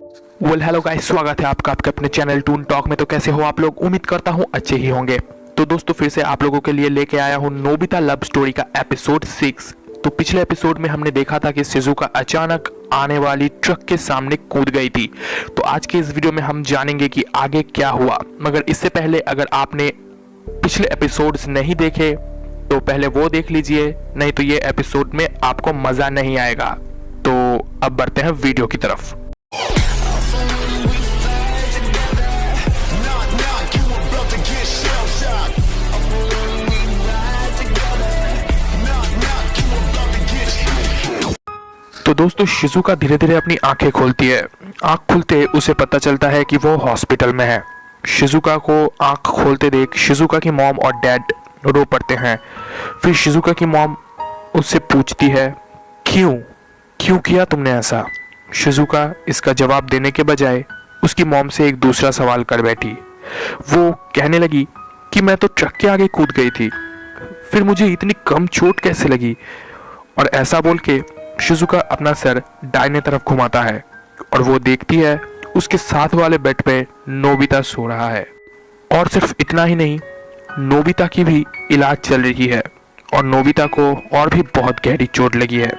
Hello guys, स्वागत है आपका आपके अपने चैनल टून टॉक में। तो कैसे हो आप लोग? उम्मीद करता हूँ अच्छे ही होंगे। तो दोस्तों, फिर से आप लोगों के लिए लेके आया हूँ नोबिता लव स्टोरी का एपिसोड 6। तो पिछले एपिसोड में हमने देखा था कि शिजुका अचानक आने वाली ट्रक के सामने कूद गई थी। तो आज के इस वीडियो में हम जानेंगे कि आगे क्या हुआ। मगर इससे पहले अगर आपने पिछले एपिसोड्स नहीं देखे तो पहले वो देख लीजिए, नहीं तो ये एपिसोड में आपको मजा नहीं आएगा। तो अब बढ़ते हैं वीडियो की तरफ। तो दोस्तों, शिजुका धीरे धीरे अपनी आंखें खोलती है। आंख खुलते उसे पता चलता है कि वो हॉस्पिटल में है। शिजुका को आंख खोलते देख शिजुका की मॉम और डैड रो पड़ते हैं। फिर शिजुका की मॉम उससे पूछती है, क्यों क्यों किया तुमने ऐसा? शिजुका इसका जवाब देने के बजाय उसकी मॉम से एक दूसरा सवाल कर बैठी। वो कहने लगी कि मैं तो ट्रक के आगे कूद गई थी, फिर मुझे इतनी कम चोट कैसे लगी? और ऐसा बोल के शिजुका अपना सर दाहिने तरफ घुमाता है और वो देखती है उसके साथ वाले बेड पे नोबिता सो रहा है। और सिर्फ इतना ही नहीं, नोबिता की भी इलाज चल रही है और नोबिता को और भी बहुत गहरी चोट लगी है।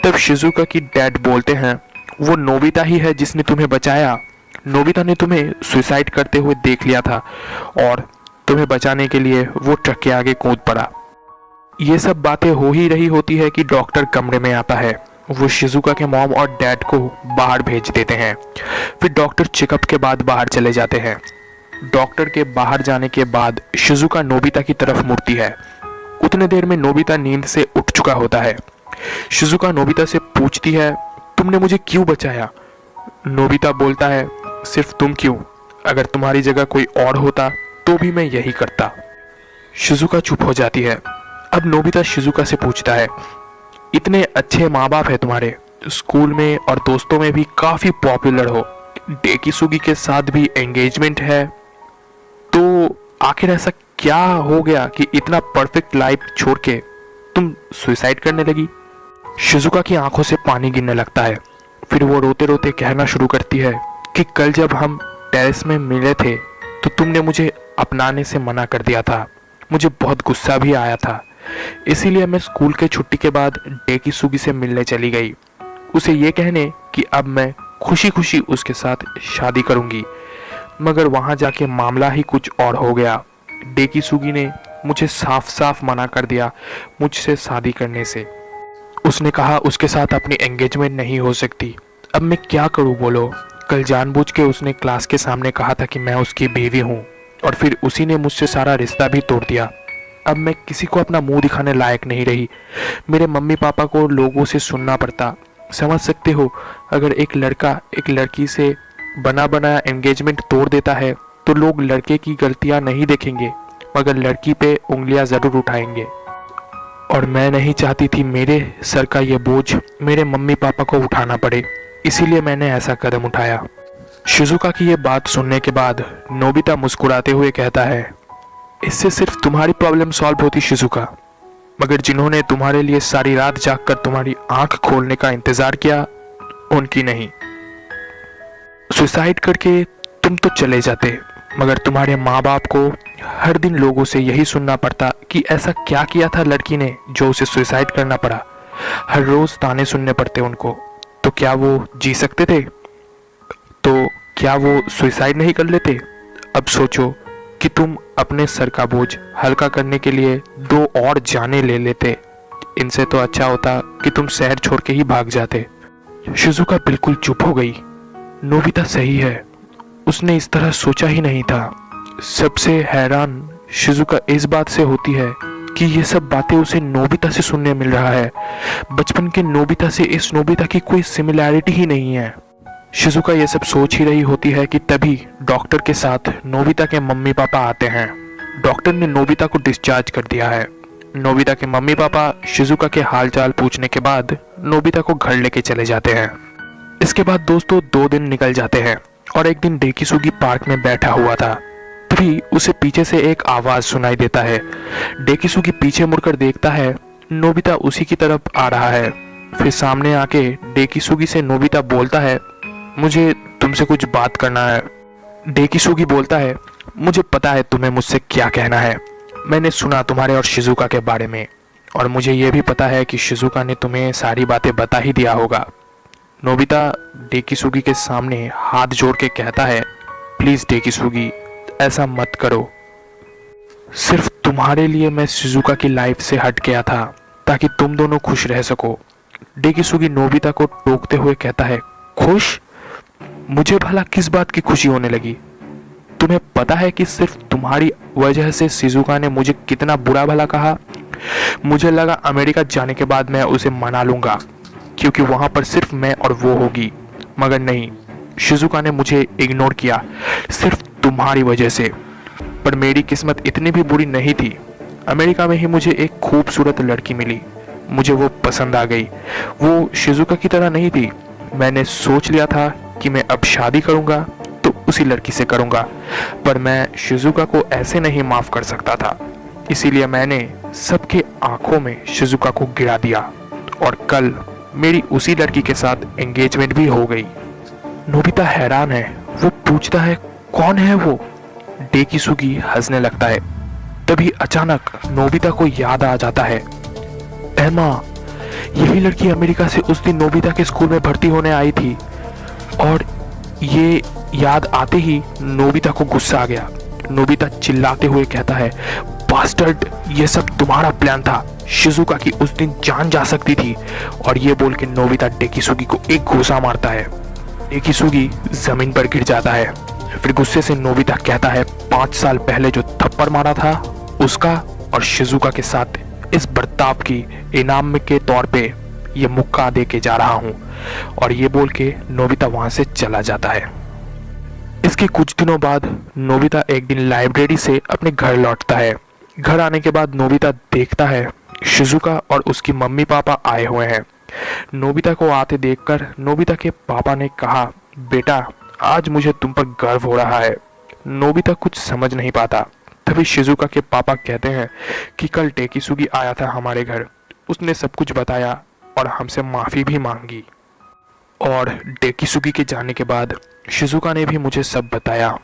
तब शिजुका की डैड बोलते हैं, वो नोबिता ही है जिसने तुम्हें बचाया। नोबिता ने तुम्हें सुसाइड करते हुए देख लिया था और तुम्हें बचाने के लिए वो ट्रक के आगे कूद पड़ा। ये सब बातें हो ही रही होती है कि डॉक्टर कमरे में आता है। वो शिजुका के मॉम और डैड को बाहर भेज देते हैं। फिर डॉक्टर चेकअप के बाद बाहर चले जाते हैं। डॉक्टर के बाहर जाने के बाद शिजुका नोबिता की तरफ मुड़ती है। उतने देर में नोबिता नींद से उठ चुका होता है। शिजुका नोबिता से पूछती है, तुमने मुझे क्यों बचाया? नोबिता बोलता है, सिर्फ तुम क्यों, अगर तुम्हारी जगह कोई और होता तो भी मैं यही करता। शिजुका चुप हो जाती है। अब नोबिता शिजुका से पूछता है, इतने अच्छे माँ बाप है तुम्हारे, स्कूल में और दोस्तों में भी काफी पॉपुलर हो, डेकिसुगी के साथ भी एंगेजमेंट है, तो आखिर ऐसा क्या हो गया कि इतना परफेक्ट लाइफ छोड़ के तुम सुसाइड करने लगी? शिजुका की आंखों से पानी गिरने लगता है। फिर वो रोते रोते कहना शुरू करती है कि कल जब हम टेरेस में मिले थे तो तुमने मुझे अपनाने से मना कर दिया था। मुझे बहुत गुस्सा भी आया था, इसीलिए मैं स्कूल के छुट्टी के बाद डेकिसुगी से मिलने चली गई, उसे ये कहने कि अब मैं खुशी खुशी उसके साथ शादी करूंगी। मगर वहां जाके मामला ही कुछ और हो गया। डेकिसुगी ने मुझे साफ साफ मना कर दिया मुझसे शादी करने से। उसने कहा उसके साथ अपनी एंगेजमेंट नहीं हो सकती। अब मैं क्या करूं बोलो? कल जानबूझ के उसने क्लास के सामने कहा था कि मैं उसकी बीवी हूं और फिर उसी ने मुझसे सारा रिश्ता भी तोड़ दिया। अब मैं किसी को अपना मुंह दिखाने लायक नहीं रही। मेरे मम्मी पापा को लोगों से सुनना पड़ता। समझ सकते हो, अगर एक लड़का एक लड़की से बना बनाया एंगेजमेंट तोड़ देता है तो लोग लड़के की गलतियां नहीं देखेंगे मगर लड़की पे उंगलियां जरूर उठाएंगे। और मैं नहीं चाहती थी मेरे सर का ये बोझ मेरे मम्मी पापा को उठाना पड़े, इसीलिए मैंने ऐसा कदम उठाया। शिजुका की ये बात सुनने के बाद नोबिता मुस्कुराते हुए कहता है, इससे सिर्फ तुम्हारी प्रॉब्लम सॉल्व होती शिजुका, मगर जिन्होंने तुम्हारे लिए सारी रात जागकर तुम्हारी आंख खोलने का इंतजार किया उनकी नहीं। सुसाइड करके तुम तो चले जाते, मगर तुम्हारे माँ बाप को हर दिन लोगों से यही सुनना पड़ता कि ऐसा क्या किया था लड़की ने जो उसे सुसाइड करना पड़ा। हर रोज ताने सुनने पड़ते उनको। तो क्या वो जी सकते थे? तो क्या वो सुसाइड नहीं कर लेते? अब सोचो कि तुम अपने सर का बोझ हल्का करने के लिए 2 और जानें ले लेते। इनसे तो अच्छा होता कि तुम शहर छोड़ के ही भाग जाते। शिजुका बिल्कुल चुप हो गई। नोबिता सही है, उसने इस तरह सोचा ही नहीं था। सबसे हैरान शिजुका इस बात से होती है कि ये सब बातें उसे नोबिता से सुनने मिल रहा है। बचपन के नोबिता से इस नोबिता की कोई सिमिलैरिटी ही नहीं है। शिजुका ये सब सोच ही रही होती है कि तभी डॉक्टर के साथ नोबिता के मम्मी पापा आते हैं। डॉक्टर ने नोबिता को डिस्चार्ज कर दिया है। नोबिता के मम्मी पापा शिजुका के हालचाल पूछने के बाद नोबिता को घर लेके चले जाते हैं। इसके बाद दोस्तों 2 दिन निकल जाते हैं और एक दिन डेकिसुगी पार्क में बैठा हुआ था। तभी उसे पीछे से एक आवाज सुनाई देता है। डेकिसुगी पीछे मुड़कर देखता है, नोबिता उसी की तरफ आ रहा है। फिर सामने आके डेकिसुगी से नोबिता बोलता है, मुझे तुमसे कुछ बात करना है। डेकिसुगी बोलता है, मुझे पता है तुम्हें मुझसे क्या कहना है। मैंने सुना तुम्हारे और शिजुका के बारे में, और मुझे ये भी पता है कि शिजुका ने तुम्हें सारी बातें बता ही दिया होगा। नोबिता डेकिसुगी के सामने हाथ जोड़ के कहता है, प्लीज़ डेकिसुगी, ऐसा मत करो। सिर्फ तुम्हारे लिए मैं शिजुका की लाइफ से हट गया था ताकि तुम दोनों खुश रह सको। डेकिसुगी नोबिता को टोकते हुए कहता है, खुश? मुझे भला किस बात की खुशी होने लगी? तुम्हें पता है कि सिर्फ तुम्हारी वजह से शिजुका ने मुझे कितना बुरा भला कहा। मुझे लगा अमेरिका जाने के बाद मैं उसे मना लूंगा क्योंकि वहां पर सिर्फ मैं और वो होगी, मगर नहीं, शिजुका ने मुझे इग्नोर किया सिर्फ तुम्हारी वजह से। पर मेरी किस्मत इतनी भी बुरी नहीं थी। अमेरिका में ही मुझे एक खूबसूरत लड़की मिली, मुझे वो पसंद आ गई। वो शिजुका की तरह नहीं थी। मैंने सोच लिया था कि मैं अब शादी करूंगा तो उसी लड़की से करूंगा, पर मैं शिजुका को ऐसे नहीं माफ कर सकता था। इसीलिए मैंने सबके आंखों में शिजुका को गिरा दिया, और कल मेरी उसी लड़की के साथ एंगेजमेंट भी हो गई। नोबिता हैरान है। वो पूछता है, कौन है वो? डेकिसुगी हंसने लगता है। तभी अचानक नोबिता को याद आ जाता है, एमा, यही लड़की अमेरिका से उस दिन नोबिता के स्कूल में भर्ती होने आई थी। और ये याद आते ही नोबिता को गुस्सा आ गया। नोबिता चिल्लाते हुए कहता है, बास्टर्ड, ये सब तुम्हारा प्लान था। शिजुका की उस दिन जान जा सकती थी। और ये बोल के नोबिता डेकिसुगी को एक घूंसा मारता है। डेकिसुगी जमीन पर गिर जाता है। फिर गुस्से से नोबिता कहता है, 5 साल पहले जो थप्पड़ मारा था उसका और शिजुका के साथ इस बर्ताव की इनाम में के तौर पे ये मुक्का दे के जा रहा हूँ। और ये बोल के नोबिता वहां से चला जाता है। इसके कुछ दिनों बाद नोबिता एक दिन लाइब्रेरी से अपने घर लौटता है। घर आने के बाद नोबिता देखता है शिजुका और उसकी मम्मी पापा आए हुए हैं। नोबिता को आते देखकर नोबिता के पापा ने कहा, बेटा, आज मुझे तुम पर गर्व हो रहा है। नोबिता कुछ समझ नहीं पाता। तभी शिजुका के पापा कहते हैं कि कल डेकिसुगी आया था हमारे घर, उसने सब कुछ बताया और हमसे माफ़ी भी मांगी। और डेकिसुगी के जाने के बाद शिजुका ने भी मुझे सब बताया।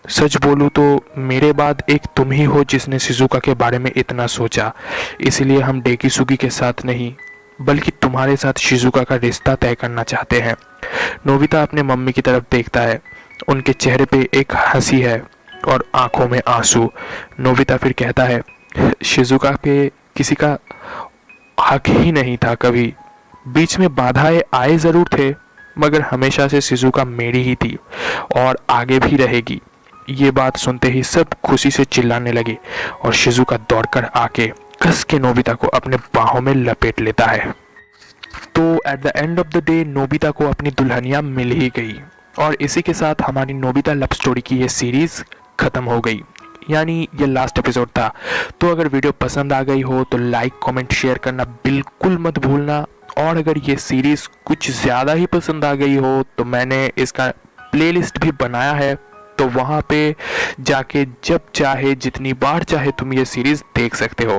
सच बोलूँ तो मेरे बाद एक तुम ही हो जिसने शिजुका के बारे में इतना सोचा। इसलिए हम डेकिसुगी के साथ नहीं बल्कि तुम्हारे साथ शिजुका का रिश्ता तय करना चाहते हैं। नोबिता अपने मम्मी की तरफ देखता है। उनके चेहरे पे एक हंसी है और आंखों में आंसू। नोबिता फिर कहता है, शिजुका पे किसी का हक ही नहीं था कभी। बीच में बाधाएं आए जरूर थे, मगर हमेशा से शिजुका मेरी ही थी और आगे भी रहेगी। ये बात सुनते ही सब खुशी से चिल्लाने लगे और शिजुका दौड़कर आके कस के नोबिता को अपने बाहों में लपेट लेता है। तो at the end of the day Nobita को अपनी दुल्हनिया मिल ही गई, और इसी के साथ हमारी नोबिता लव स्टोरी की ये सीरीज खत्म हो गई, यानी ये लास्ट एपिसोड था। तो अगर वीडियो पसंद आ गई हो तो लाइक, कमेंट, शेयर करना बिल्कुल मत भूलना। और अगर ये सीरीज कुछ ज़्यादा ही पसंद आ गई हो तो मैंने इसका प्लेलिस्ट भी बनाया है, तो वहाँ पे जाके जब चाहे जितनी बार चाहे तुम ये सीरीज़ देख सकते हो।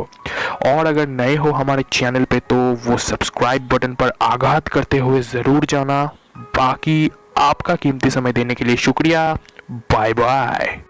और अगर नए हो हमारे चैनल पे तो वो सब्सक्राइब बटन पर आघात करते हुए ज़रूर जाना। बाकी आपका कीमती समय देने के लिए शुक्रिया। Bye bye.